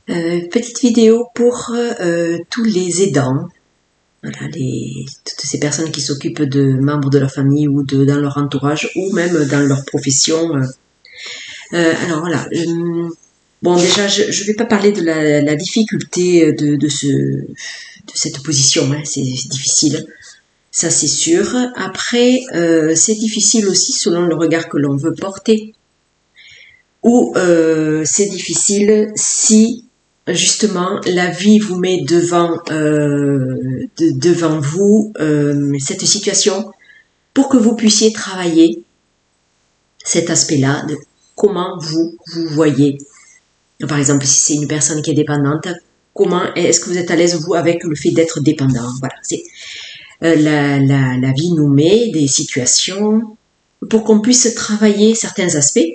Petite vidéo pour tous les aidants, voilà, toutes ces personnes qui s'occupent de membres de leur famille ou dans leur entourage ou même dans leur profession. Alors voilà, bon déjà je vais pas parler de la difficulté de cette position, hein, c'est difficile, ça c'est sûr. Après, c'est difficile aussi selon le regard que l'on veut porter, ou c'est difficile si justement la vie vous met devant vous cette situation pour que vous puissiez travailler cet aspect-là de comment vous voyez. Par exemple, si c'est une personne qui est dépendante, comment est-ce que vous êtes à l'aise vous avec le fait d'être dépendant? Voilà, c'est la vie nous met des situations pour qu'on puisse travailler certains aspects.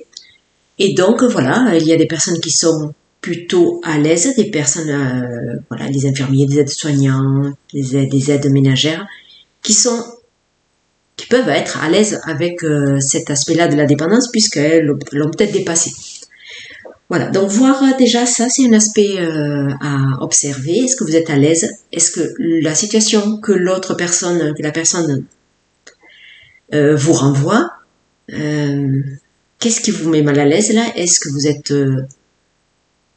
Et donc voilà, il y a des personnes qui sont plutôt à l'aise, des personnes, voilà, les infirmiers, des aides-soignants, des aides ménagères, qui peuvent être à l'aise avec cet aspect-là de la dépendance puisqu'elles l'ont peut-être dépassé. Voilà, donc voir déjà ça, c'est un aspect à observer. Est-ce que vous êtes à l'aise? Est-ce que la situation que la personne vous renvoie, qu'est-ce qui vous met mal à l'aise là? Est-ce que vous êtes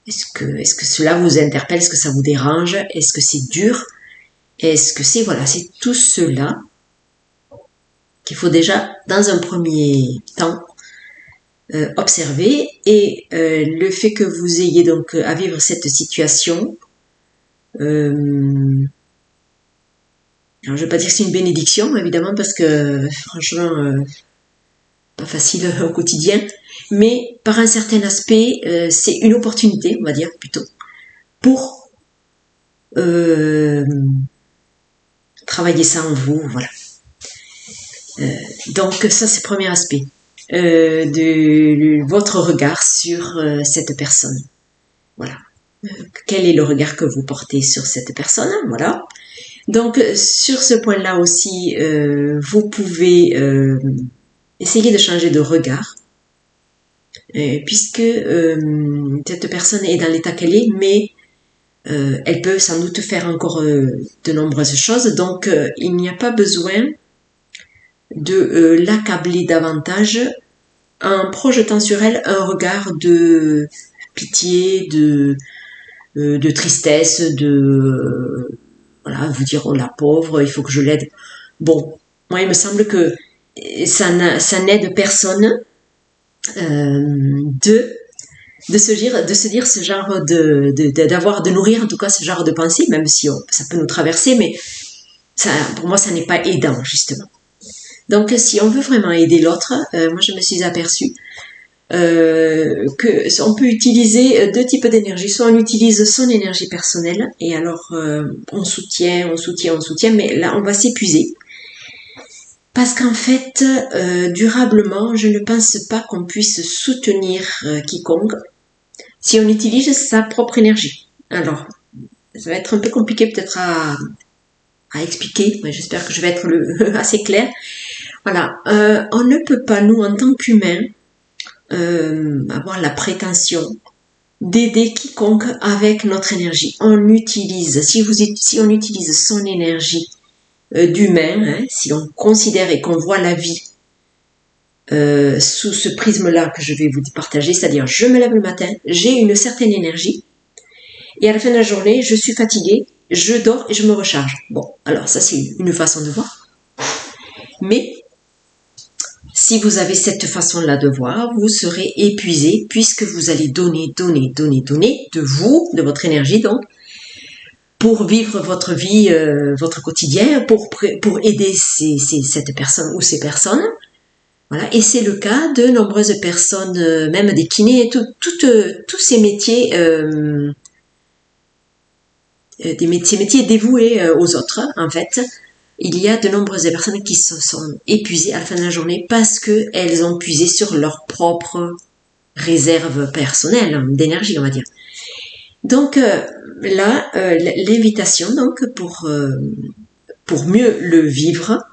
est-ce que cela vous interpelle? Est-ce que ça vous dérange? Est-ce que c'est dur? Est-ce que c'est tout cela qu'il faut déjà dans un premier temps observer, et le fait que vous ayez donc à vivre cette situation, alors je ne vais pas dire que c'est une bénédiction évidemment parce que franchement pas facile au quotidien, mais par un certain aspect c'est une opportunité, on va dire plutôt, pour travailler ça en vous, voilà. Donc ça c'est le premier aspect de votre regard sur cette personne. Voilà. Quel est le regard que vous portez sur cette personne? Voilà. Donc sur ce point-là aussi, vous pouvez essayer de changer de regard, puisque cette personne est dans l'état qu'elle est, mais elle peut sans doute faire encore de nombreuses choses. Donc il n'y a pas besoin de l'accabler davantage en projetant sur elle un regard de pitié, de tristesse, voilà, vous dire oh la pauvre, il faut que je l'aide. Bon, moi il me semble que ça n'aide personne de se dire ce genre de nourrir en tout cas ce genre de pensée, même si ça peut nous traverser, mais ça, pour moi ça n'est pas aidant justement. Donc si on veut vraiment aider l'autre, moi je me suis aperçue que on peut utiliser deux types d'énergie. Soit on utilise son énergie personnelle et alors on soutient, mais là on va s'épuiser. Parce qu'en fait, durablement, je ne pense pas qu'on puisse soutenir quiconque si on utilise sa propre énergie. Alors, ça va être un peu compliqué peut-être à expliquer, mais j'espère que je vais être assez claire. Voilà, on ne peut pas, nous, en tant qu'humains, avoir la prétention d'aider quiconque avec notre énergie. On utilise, si on utilise son énergie d'humain, hein, si on considère et qu'on voit la vie sous ce prisme-là que je vais vous partager, c'est-à-dire je me lève le matin, j'ai une certaine énergie, et à la fin de la journée, je suis fatiguée, je dors et je me recharge. Bon, alors ça c'est une façon de voir. Mais si vous avez cette façon-là de voir, vous serez épuisé puisque vous allez donner de vous, de votre énergie donc, pour vivre votre vie, votre quotidien, pour aider cette personne ou ces personnes. Voilà. Et c'est le cas de nombreuses personnes, même des kinés, tous ces métiers, des métiers dévoués aux autres, en fait. Il y a de nombreuses personnes qui se sont épuisées à la fin de la journée parce qu'elles ont puisé sur leur propre réserve personnelle d'énergie, on va dire. Donc là, l'invitation donc pour mieux le vivre,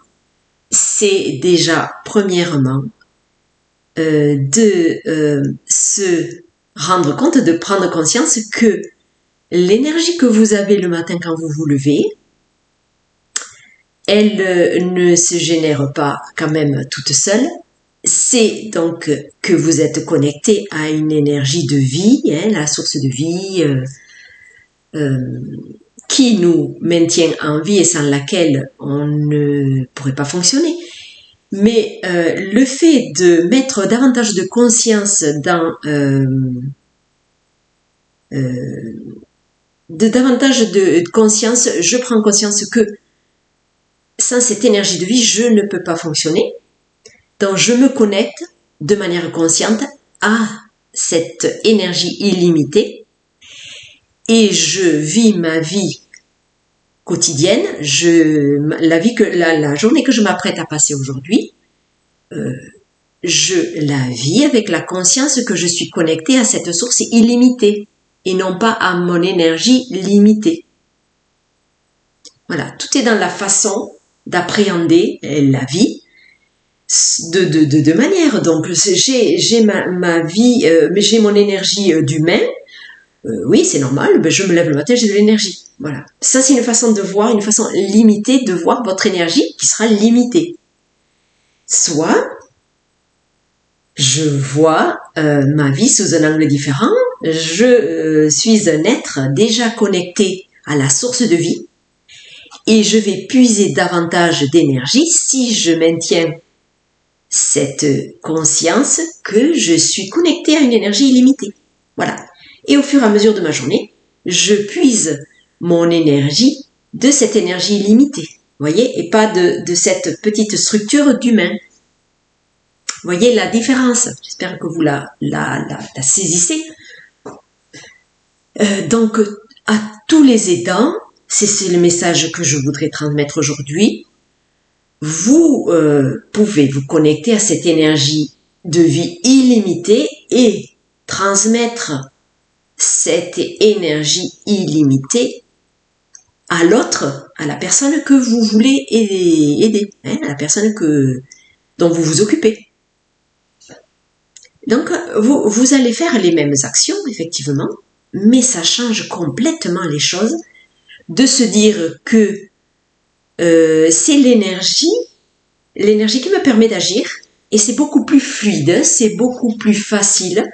c'est déjà premièrement de se rendre compte, de prendre conscience que l'énergie que vous avez le matin quand vous vous levez, elle ne se génère pas quand même toute seule. C'est donc que vous êtes connecté à une énergie de vie, la source de vie, qui nous maintient en vie et sans laquelle on ne pourrait pas fonctionner. Mais le fait de mettre davantage de conscience dans je prends conscience que sans cette énergie de vie, je ne peux pas fonctionner. Donc je me connecte de manière consciente à cette énergie illimitée et je vis ma vie quotidienne, la journée que je m'apprête à passer aujourd'hui, je la vis avec la conscience que je suis connectée à cette source illimitée et non pas à mon énergie limitée. Voilà, tout est dans la façon d'appréhender la vie de manière. Donc j'ai ma vie, mais j'ai mon énergie d'humain. Oui, c'est normal, ben, je me lève le matin, j'ai de l'énergie. Voilà. Ça, c'est une façon de voir, une façon limitée de voir votre énergie qui sera limitée. Soit, je vois ma vie sous un angle différent. Je suis un être déjà connecté à la source de vie et je vais puiser davantage d'énergie si je maintiens cette conscience que je suis connecté à une énergie illimitée. Voilà. Et au fur et à mesure de ma journée, je puise mon énergie de cette énergie limitée, voyez, et pas de cette petite structure d'humain. Voyez la différence. J'espère que vous la saisissez. Donc, à tous les aidants, c'est le message que je voudrais transmettre aujourd'hui. Vous pouvez vous connecter à cette énergie de vie illimitée et transmettre cette énergie illimitée à l'autre, à la personne que vous voulez aider, à la personne dont vous vous occupez. Donc, vous allez faire les mêmes actions, effectivement, mais ça change complètement les choses de se dire que c'est l'énergie qui me permet d'agir et c'est beaucoup plus fluide, c'est beaucoup plus facile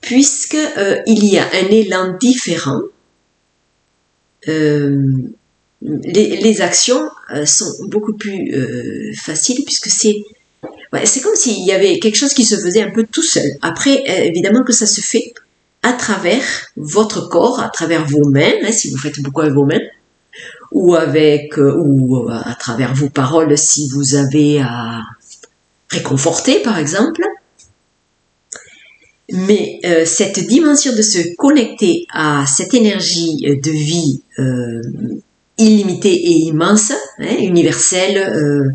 puisque il y a un élan différent. Les actions sont beaucoup plus faciles puisque c'est comme s'il y avait quelque chose qui se faisait un peu tout seul. Après, évidemment que ça se fait à travers votre corps, à travers vos mains, si vous faites beaucoup avec vos mains, ou à travers vos paroles si vous avez à réconforter, par exemple. Mais cette dimension de se connecter à cette énergie de vie illimitée et immense, universelle,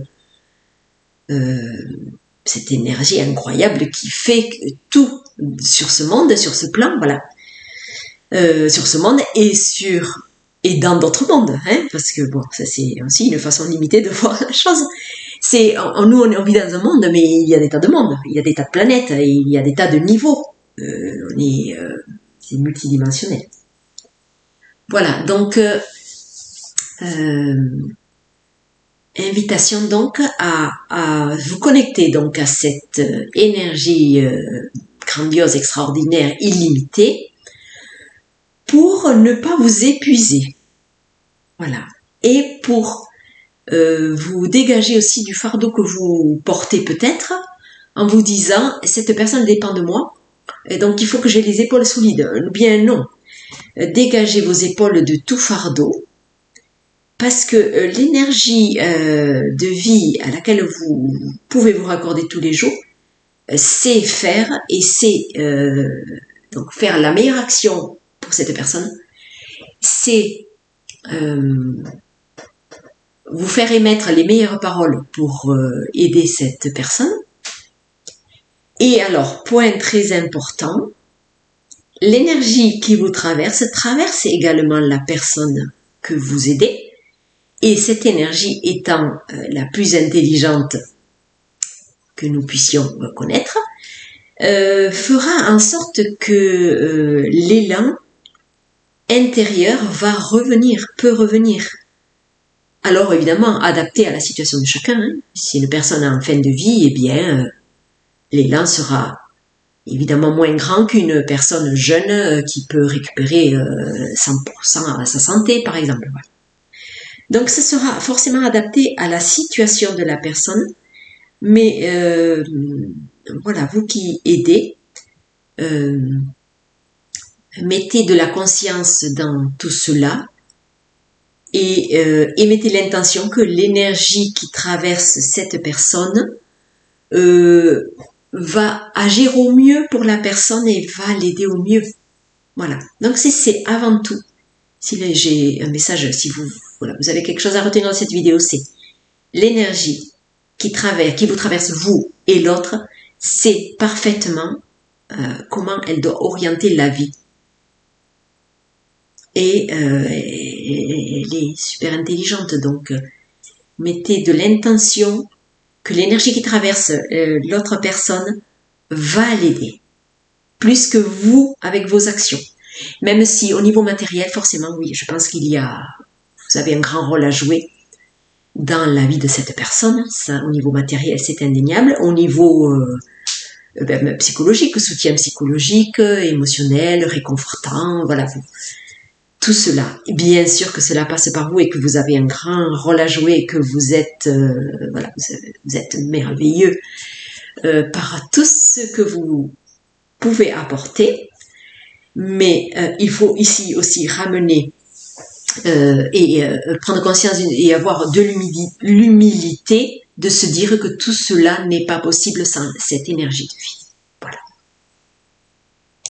cette énergie incroyable qui fait tout sur ce monde, sur ce plan, voilà, sur ce monde et dans d'autres mondes, parce que bon, ça c'est aussi une façon limitée de voir la chose. Nous on vit dans un monde, mais il y a des tas de mondes, il y a des tas de planètes, et il y a des tas de niveaux. C'est multidimensionnel. Voilà, donc invitation donc à vous connecter donc à cette énergie grandiose, extraordinaire, illimitée, pour ne pas vous épuiser. Voilà. Et pour vous dégager aussi du fardeau que vous portez peut-être, en vous disant, cette personne dépend de moi, et donc il faut que j'ai les épaules solides. Bien non. Dégagez vos épaules de tout fardeau, parce que l'énergie de vie à laquelle vous pouvez vous raccorder tous les jours, c'est faire, et c'est donc faire la meilleure action pour cette personne, c'est vous faire émettre les meilleures paroles pour aider cette personne. Et alors, point très important, l'énergie qui vous traverse également la personne que vous aidez. Et cette énergie étant la plus intelligente que nous puissions connaître, fera en sorte que l'élan intérieur va revenir, peut revenir. Alors évidemment, adapté à la situation de chacun. Hein. Si une personne est en fin de vie, eh bien, l'élan sera évidemment moins grand qu'une personne jeune qui peut récupérer 100% à sa santé, par exemple. Voilà. Donc, ce sera forcément adapté à la situation de la personne, mais voilà, vous qui aidez, mettez de la conscience dans tout cela et mettez l'intention que l'énergie qui traverse cette personne va agir au mieux pour la personne et va l'aider au mieux. Voilà. Donc c'est avant tout, si j'ai un message, si vous avez quelque chose à retenir dans cette vidéo, c'est l'énergie qui vous traverse vous et l'autre, c'est parfaitement comment elle doit orienter la vie. Et elle est super intelligente, donc mettez de l'intention que l'énergie qui traverse l'autre personne va l'aider, plus que vous avec vos actions. Même si au niveau matériel, forcément, oui, je pense vous avez un grand rôle à jouer dans la vie de cette personne. Ça, au niveau matériel, c'est indéniable. Au niveau psychologique, soutien psychologique, émotionnel, réconfortant, voilà, tout cela. Bien sûr que cela passe par vous et que vous avez un grand rôle à jouer et que vous êtes, voilà, vous êtes merveilleux par tout ce que vous pouvez apporter. Mais il faut ici aussi ramener et prendre conscience et avoir de l'humilité de se dire que tout cela n'est pas possible sans cette énergie de vie.